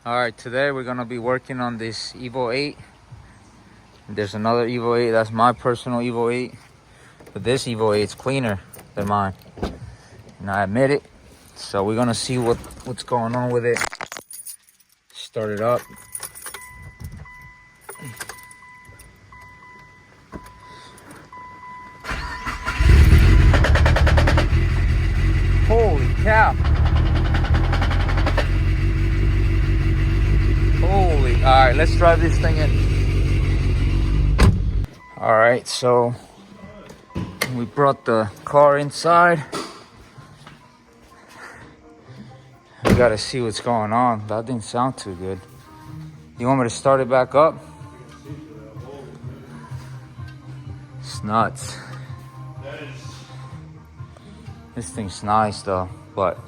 All right, today we're gonna be working on this Evo 8. There's another Evo 8, that's my personal Evo 8. But this Evo 8 is cleaner than mine. And I admit it. So we're gonna see what's going on with it. Start it up. Holy cow. Holy, all right, let's drive this thing in. All right, so we brought the car inside. We gotta see what's going on. That didn't sound too good. You want me to start it back up? It's nuts. This thing's nice though, but